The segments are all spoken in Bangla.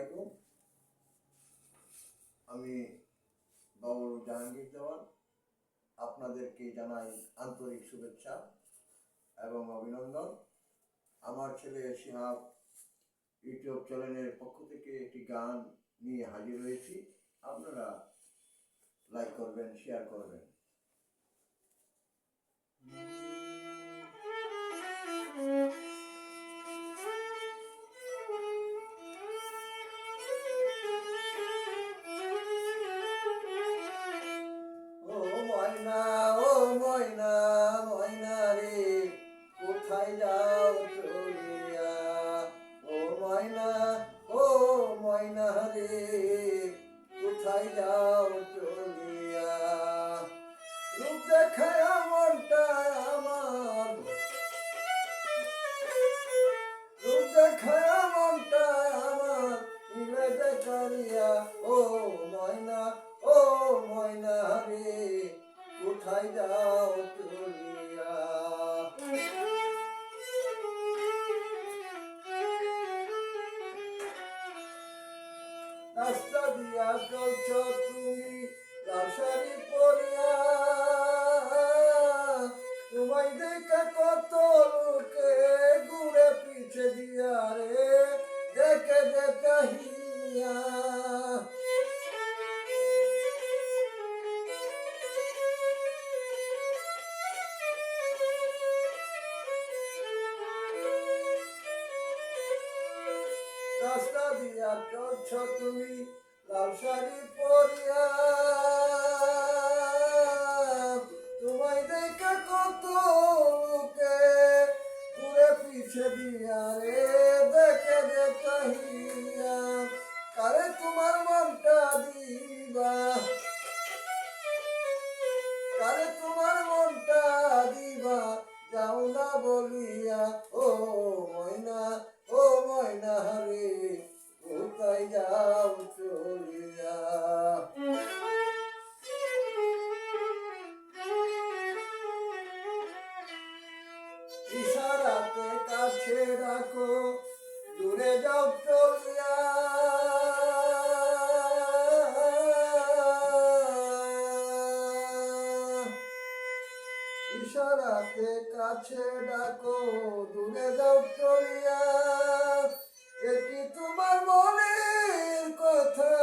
আলাইকুম। আমি বাবুল জাহাঙ্গীর দেওয়ান আপনাদেরকে জানাই আন্তরিক শুভেচ্ছা এবং অভিনন্দন। আমার ছেলে শিহাব ইউটিউব চ্যানেলের পক্ষ থেকে একটি গান নিয়ে হাজির হয়েছি। আপনারা লাইক করবেন, শেয়ার করবেন। ও ময়না ময়না রে, কোথায় যাও চলিয়া? ও ময়না রে, কোথায় যাও চলিয়া? রূপ দেখায় মনটা আমার, রূপ দেখায় মনটা আমার ইংরেজে কারিয়া। ও ময়না রে, কোথায় যাও চলিয়া? রাস্তা দিয়া চলছ তুমি লাল শাড়ি পরিয়া, তোমায় দেখে কত লোকে ঘুরে পিছে দিয়া রে, দেখে যে চাহিয়া। রাস্তা দিয়া চলছ তুমি লাল শাড়ি পরিয়া, তোমায় দেখে কত লোকে ঘুরে পিছে দিয়া রে, দেখে যে চাহিয়া। কারে তোমার মনটা দিবা, কারে তোমার মনটা দিবা, যাও না বলিয়া। ও ময়না রে, কোথায় যাও চলিয়া? ইশারাতে কাছে রাখো, দূরে যাও চলিয়া। ইশারাতে কাছে ডাকো, দূরে যাও চলিয়া। এটি তোমার মনের কথা,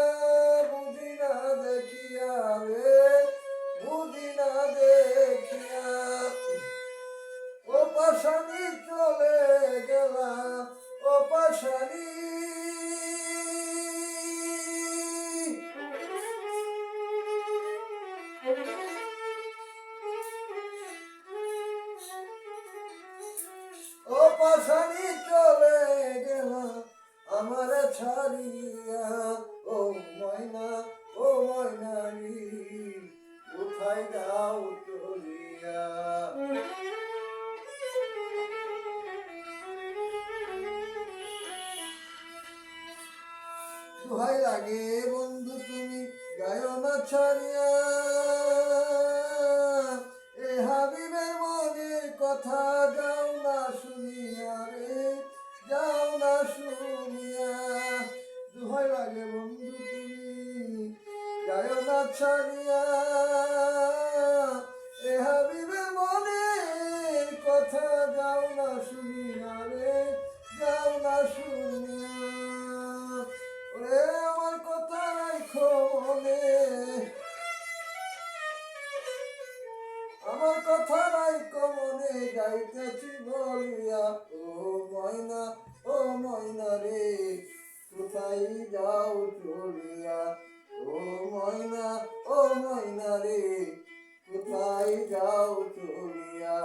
বুঝি না দেখিয়া রে, বুঝি না দেখিয়া। ও পাশানি চলে গেলা, ও পাশানি। ও পাশানি চলে গেলা আমার ছাড়িয়া। ও ময়না রে, কোথায় যাও চলিয়া? দোহাই লাগে বন্ধু তুমি গায়ো না ছাড়িয়া, এ হাবিবের মনের কথা যাও না শুনিয়া রে, যাও না শুনিয়া। দোহাই লাগে বন্ধু তুমি গায়ো না ছাড়িয়া, এ হাবিবের মনের কথা যাও না শুনিয়া রে, যাও না শুনিয়া। ওরে আমার কথা রাখো মনে, আমার কথা রাখো মনে, যাইতেছি বলিয়া। ও ময়না রে, কোথায় যাও চলিয়া? ও ময়না রে, কোথায় যাও চলিয়া?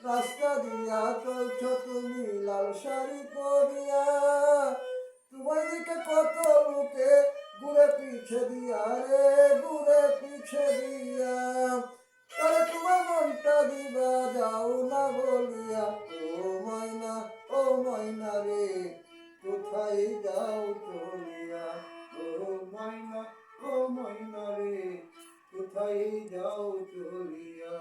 রাস্তা দিয়া চলছ তুমি লাল শাড়ি পরিয়া, তোমায় দেখে কত লোকে ঘুরে পিছে দিয়া রে, ঘুরে পিছে দিয়া। তাহলে তোমার মনটা দিবা, যাও না বলিয়া। ও ময়না রে, কোথায় যাও চলিয়া? ও ময়না রে, কোথায় যাও চলিয়া?